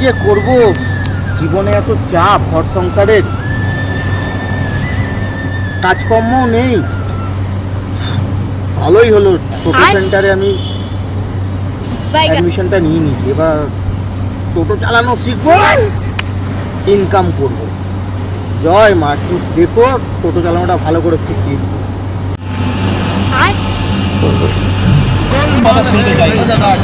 যে করব, জীবনে এত চাপ, ঘর সংসারের কাজকর্ম নেই। ভালোই হলো টোটো সেন্টারে আমি অ্যাডমিশনটা নিয়ে নিয়েছি। এবার টোটো চালানো শিখবো, ইনকাম করব। জয় মা, একটু দেখো টোটো চালানোটা ভালো করে শিখিয়ে দিই। কথা শুনতে চাই,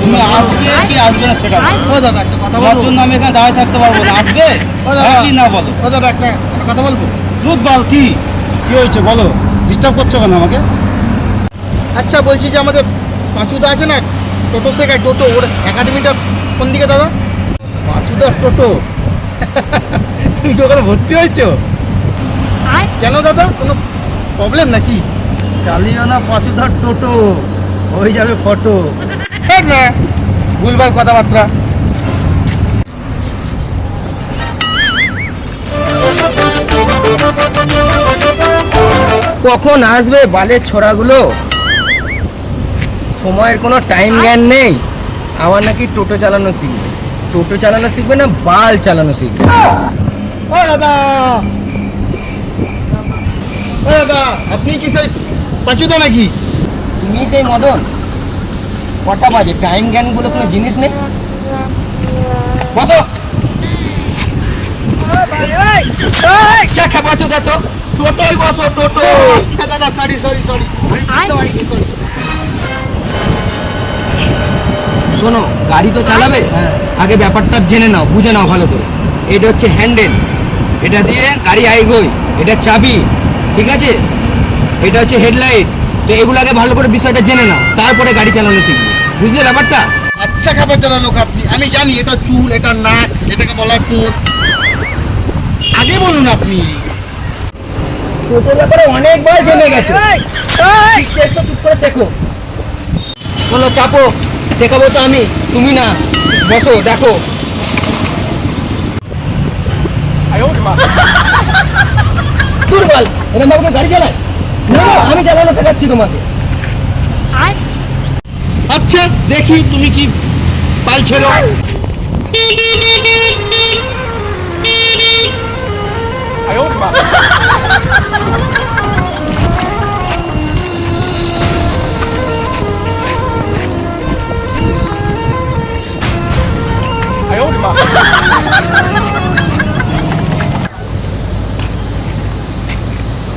তুমি আসবে কি আসবে না সেটা বলো। দাদা একটা কথা বলবো, জন্য আমি এখানে দাঁড়িয়ে থাকতে পারবো না। আসবে কি না বলো। দাদা একটা কথা বলবো। দুধ বল, কি হয়েছে বলো, ডিস্টার্ব করছো কেন আমাকে? আচ্ছা, বলছি যে আমাদের পাঁচুদা আছে না, টোটো শেখায়, টোটো, ওর একাডেমিটা কোন দিকে দাদা? পাঁচুদার টোটো? তুমি কি ওখানে ভর্তি হয়েছো? কেন দাদা, কোনো প্রবলেম নাকি? চালিও না পাঁচুদার টোটো, হয়ে যাবে ফটো। ঠিক না, ভুলভাল কথাবার্তা। কখন আসবে বালের ছোড়াগুলো, সময়ের কোনো টাইম জ্ঞান নেই। আমার নাকি টোটো চালানো শিখবে, টোটো চালানো শিখবে না বাল চালানো শিখবে। ও দাদা, ও দাদা, আপনি কি সেই পাঁচুদা নাকি? তুমি সেই মদন? কটা বাজে, টাইম জ্ঞান বলে কোনো জিনিস নেই। বসো। চাখা পাঁচুদা তো টোটোই বসো, টোটো। আচ্ছা দাদা, সরি। শোনো, গাড়ি তো চালাবে, আগে ব্যাপারটা জেনে নাও, বুঝে নাও ভালো করে। এটা হচ্ছে হ্যান্ডেল, এটা দিয়ে গাড়ি আইগোয়, এটা চাবি, ঠিক আছে? এটা হচ্ছে হেডলাইট। তো এগুলো আগে ভালো করে বিষয়টা জেনে নাও, তারপরে গাড়ি চালানো শিখবে, বুঝলে ব্যাপারটা? আচ্ছা খাবার চালানো লোক আপনি, আমি জানি এটা চুল, এটা নাক, এটাকে বলা হয় পোঁত। আগে বলুন আপনি। টোটোর ব্যাপারে অনেকবার জেনে গেছে, চুপ করে শেখো। বলো চাপো, শেখাবো তো আমি, তুমি না। বসো, দেখো। দুর্বল, এরকম ভাবে গাড়ি চালায়? আমি চালানো শেখাচ্ছি তোমাকে। আচ্ছা দেখি তুমি কি পাল ছেড়ো।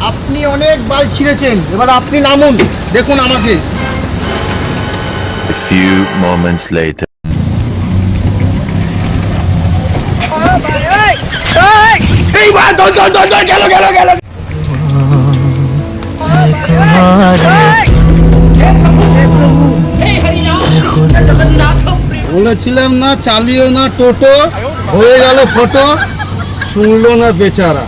আপনি অনেক বাল ছিঁড়েছেন, এবার আপনি নামুন, দেখুন আমাকে। A few moments later. এইবার গেল। বলেছিলাম না চালিও না টোটো, হয়ে গেল ফটো, শুনলো না বেচারা।